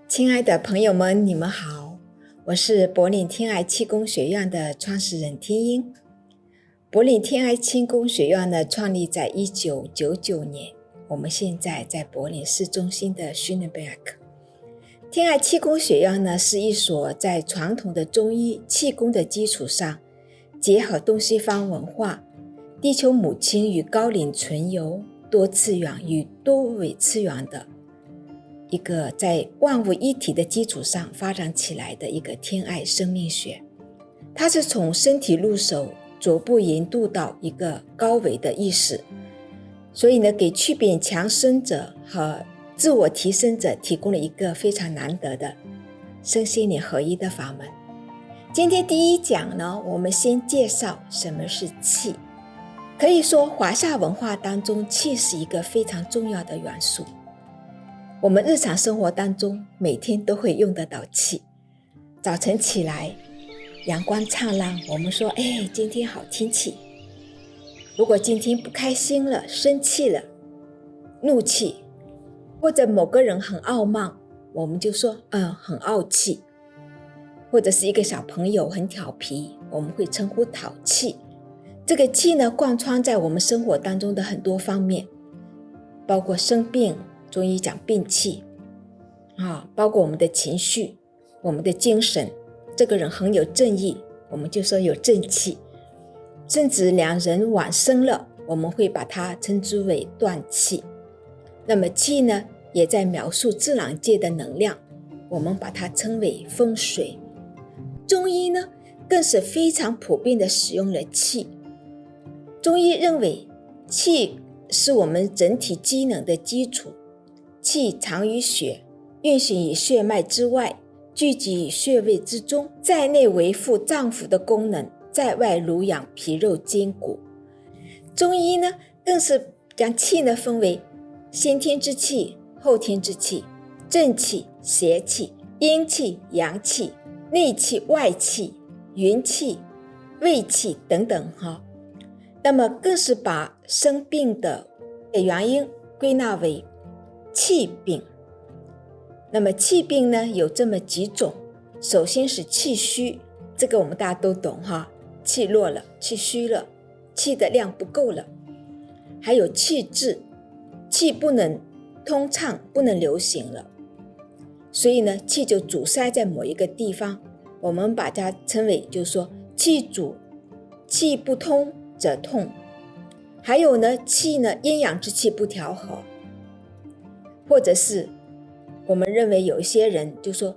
亲爱的朋友们，你们好，我是柏林天爱气功学院的创始人天英。柏林天爱气功学院呢，创立在1999年，我们现在在柏林市中心的 Schöneberg。天爱气功学院呢，是一所在传统的中医气功的基础上，结合东西方文化、地球母亲与高龄存有、多次元与多维次元的一个在万物一体的基础上发展起来的一个天爱生命学。它是从身体入手，逐步引渡到一个高维的意识，所以呢，给区别强身者和自我提升者提供了一个非常难得的身心灵合一的法门。今天第一讲呢，我们先介绍什么是气。可以说华夏文化当中，气是一个非常重要的元素。我们日常生活当中每天都会用得到气。早晨起来阳光灿烂，我们说今天好天气。如果今天不开心了，生气了，怒气，或者某个人很傲慢，我们就说很傲气。或者是一个小朋友很调皮，我们会称呼淘气。这个气呢，贯穿在我们生活当中的很多方面，包括生病，中医讲病气包括我们的情绪，我们的精神，这个人很有正义，我们就说有正气。甚至两人往生了，我们会把它称之为断气。那么气呢，也在描述自然界的能量，我们把它称为风水。中医呢，更是非常普遍的使用了气。中医认为气是我们整体机能的基础，气藏于血，运行于血脉之外，聚集于穴位之中，在内维护脏腑的功能，在外濡养皮肉筋骨。中医呢，更是将气呢分为先天之气、后天之气、正气、邪气、阴气、阳气、内气、外气、元气、胃气等等那么更是把生病的原因归纳为气病。那么气病呢，有这么几种。首先是气虚，这个我们大家都懂气弱了，气虚了，气的量不够了。还有气滞，气不能通畅，不能流行了，所以呢，气就阻塞在某一个地方，我们把它称为，就是说气阻，气不通则痛。还有呢，气呢，阴阳之气不调和，或者是我们认为有一些人就说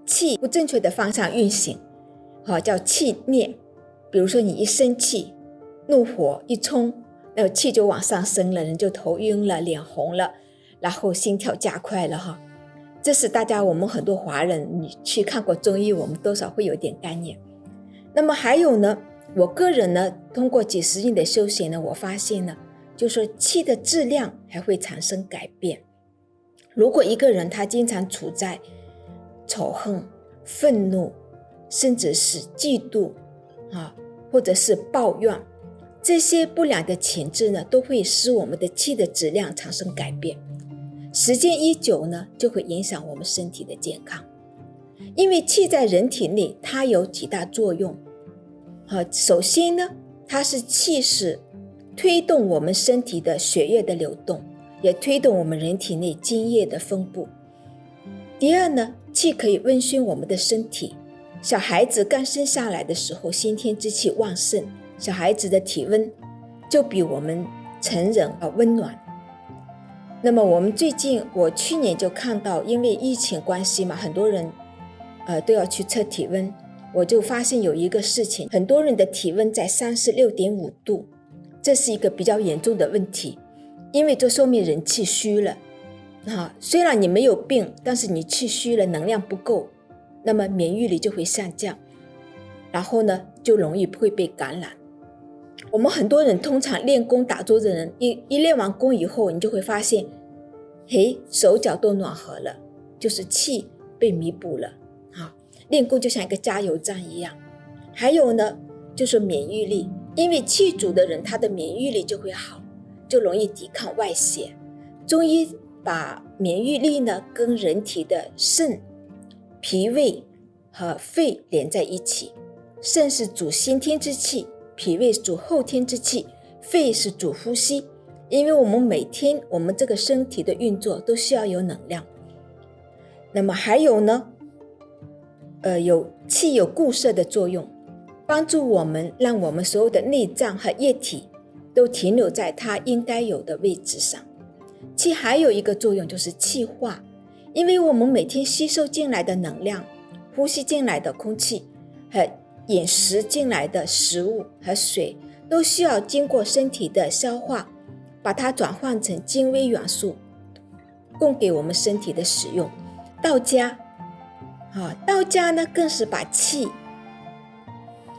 气不正确的方向运行叫气逆。比如说你一生气，怒火一冲，那气就往上升了，人就头晕了，脸红了，然后心跳加快了这是大家，我们很多华人你去看过中医，我们多少会有点概念。那么还有呢，我个人呢，通过几十年的修行呢，我发现呢，就是说气的质量还会产生改变。如果一个人他经常处在仇恨、愤怒，甚至是嫉妒或者是抱怨，这些不良的潜质呢，都会使我们的气的质量产生改变。时间一久呢，就会影响我们身体的健康。因为气在人体内，它有几大作用首先呢，它是气是推动我们身体的血液的流动，也推动我们人体内津液的分布。第二呢，气可以温煦我们的身体。小孩子刚生下来的时候，先天之气旺盛，小孩子的体温就比我们成人温暖。那么我去年就看到，因为疫情关系嘛，很多人都要去测体温，我就发现有一个事情，很多人的体温在 36.5 度，这是一个比较严重的问题。因为这说明人气虚了虽然你没有病，但是你气虚了，能量不够，那么免疫力就会下降，然后呢就容易会被感染。我们很多人通常练功打坐的人，一练完功以后，你就会发现手脚都暖和了，就是气被弥补了练功就像一个加油站一样。还有呢，就是免疫力，因为气足的人，他的免疫力就会好，就容易抵抗外邪。中医把免疫力呢跟人体的肾、脾胃和肺连在一起。肾是主先天之气，脾胃主后天之气，肺是主呼吸。因为我们每天我们这个身体的运作都需要有能量。那么还有呢，气有固摄的作用，帮助我们让我们所有的内脏和液体都停留在它应该有的位置上。气还有一个作用就是气化，因为我们每天吸收进来的能量，呼吸进来的空气和饮食进来的食物和水都需要经过身体的消化，把它转换成精微元素供给我们身体的使用。道家呢更是把气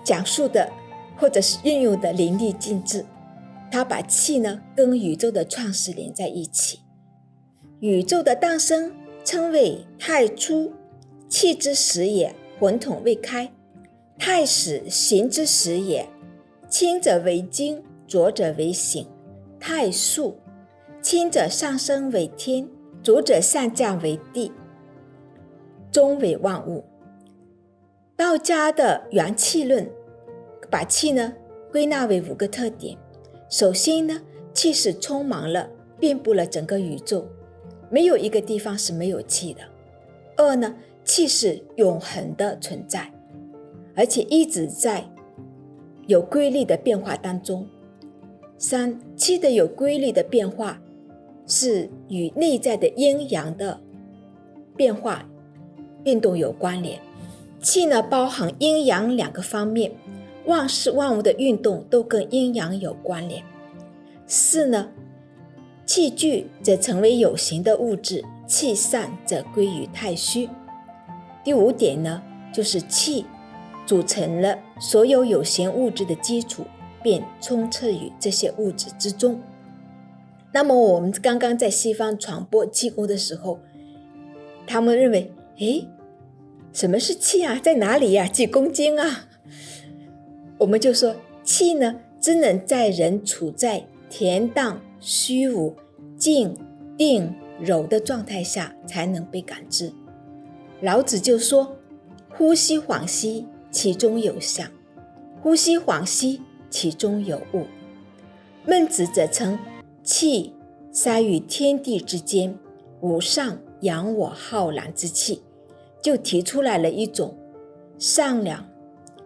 讲述的或者是运用的淋漓尽致。他把气呢跟宇宙的创始连在一起。宇宙的诞生称为太初，气之始也，混沌未开；太始，形之始也，清者为精，浊者为形；太肃，清者上升为天，浊者下降为地，终为万物。道家的元气论把气呢归纳为5个特点。首先呢，气是充满了遍布了整个宇宙，没有一个地方是没有气的。2呢，气是永恒的存在，而且一直在有规律的变化当中。3，气的有规律的变化是与内在的阴阳的变化运动有关联。气呢包含阴阳2个方面，万事万物的运动都跟阴阳有关联。4呢，气聚则成为有形的物质，气散则归于太虚。第5点呢，就是气组成了所有有形物质的基础，便充斥于这些物质之中。那么我们刚刚在西方传播气功的时候，他们认为什么是气啊？在哪里呀？几公斤啊？我们就说气呢，只能在人处在恬淡、虚无、静、定、柔的状态下才能被感知。老子就说，呼吸恍兮，其中有象；呼吸恍兮，其中有物。孟子则称气塞于天地之间，无上扬我浩然之气，就提出来了一种善良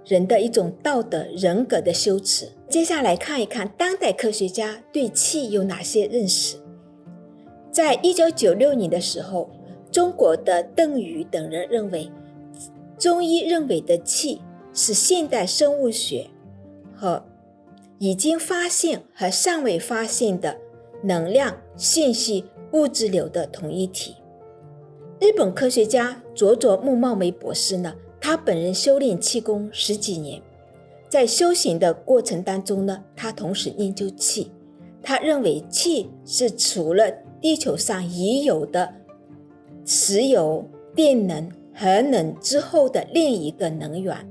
人的一种道德人格的修持。接下来看一看当代科学家对气有哪些认识。在1996年的时候，中国的邓禹等人认为，中医认为的气是现代生物学和已经发现和尚未发现的能量、信息、物质流的统一体。日本科学家佐佐木茂美博士呢，他本人修炼气功10几年，在修行的过程当中呢，他同时研究气。他认为气是除了地球上已有的石油、电能、核能之后的另一个能源，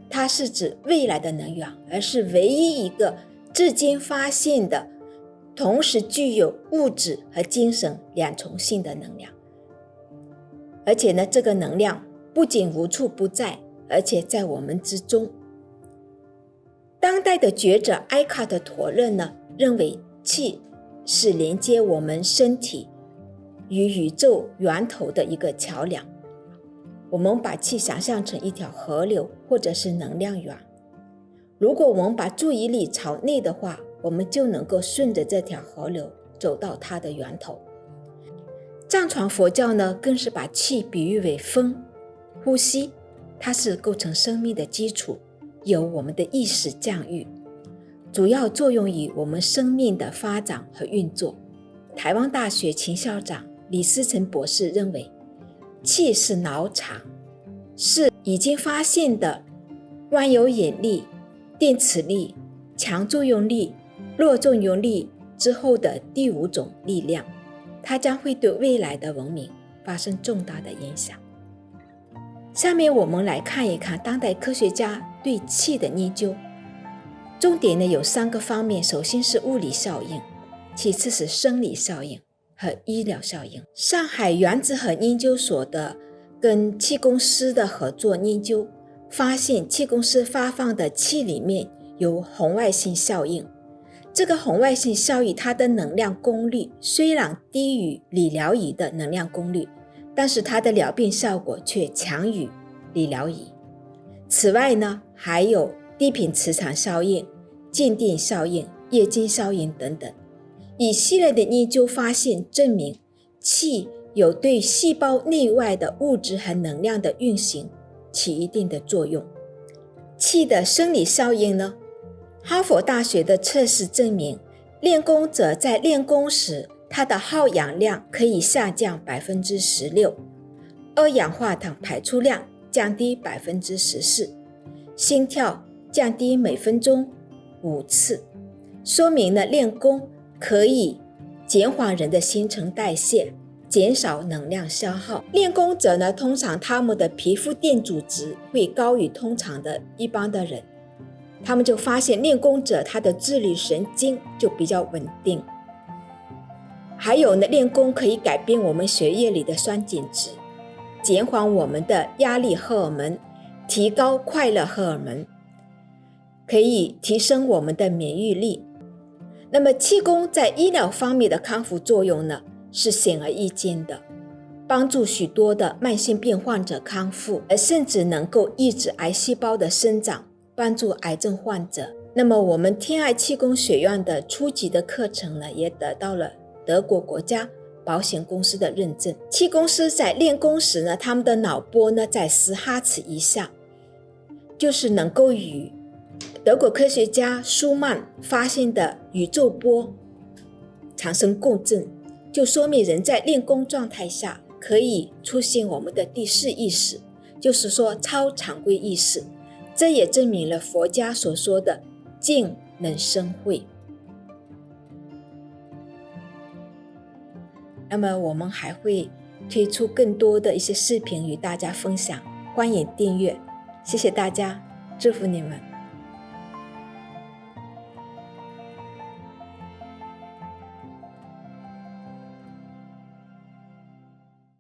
它是指未来的能源，而是唯一一个至今发现的同时具有物质和精神2重性的能量。而且呢，这个能量不仅无处不在，而且在我们之中。当代的学者埃卡特·托勒呢，认为气是连接我们身体与宇宙源头的一个桥梁。我们把气想象成一条河流或者是能量源，如果我们把注意力朝内的话，我们就能够顺着这条河流走到它的源头。藏传佛教呢，更是把气比喻为风、呼吸，它是构成生命的基础，由我们的意识降育，主要作用于我们生命的发展和运作。台湾大学前校长李思成博士认为，气是脑场，是已经发现的万有引力、电磁力、强作用力、弱作用力之后的第5种力量，它将会对未来的文明发生重大的影响。下面我们来看一看当代科学家对气的研究。重点呢有3个方面，首先是物理效应，其次是生理效应和医疗效应。上海原子核研究所的跟气功师的合作研究发现，气功师发放的气里面有红外线效应。这个红外线效应它的能量功率虽然低于理疗仪的能量功率，但是它的疗病效果却强于理疗仪。此外呢，还有低频磁场效应、静电效应、液晶效应等等。一系列的研究发现证明，气有对细胞内外的物质和能量的运行起一定的作用。气的生理效应呢，哈佛大学的测试证明，练功者在练功时，他的耗氧量可以下降 16%， 二氧化碳排出量降低 14%， 心跳降低每分钟5次，说明了练功可以减缓人的新陈代谢，减少能量消耗。练功者呢，通常他们的皮肤电阻值会高于通常的一般的人，他们就发现练功者他的自律神经就比较稳定。还有呢，练功可以改变我们血液里的酸碱值，减缓我们的压力荷尔蒙，提高快乐荷尔蒙，可以提升我们的免疫力。那么气功在医疗方面的康复作用呢，是显而易见的，帮助许多的慢性病患者康复，而甚至能够抑制癌细胞的生长，帮助癌症患者。那么我们天爱气功学院的初级的课程呢，也得到了德国国家保险公司的认证。气功师在练功时呢，他们的脑波呢在10哈茨以下，就是能够与德国科学家舒曼发现的宇宙波产生共振，就说明人在练功状态下可以出现我们的第4意识，就是说超常规意识。这也证明了佛家所说的静能生慧。那么我们还会推出更多的一些视频与大家分享，欢迎订阅。谢谢大家，祝福你们。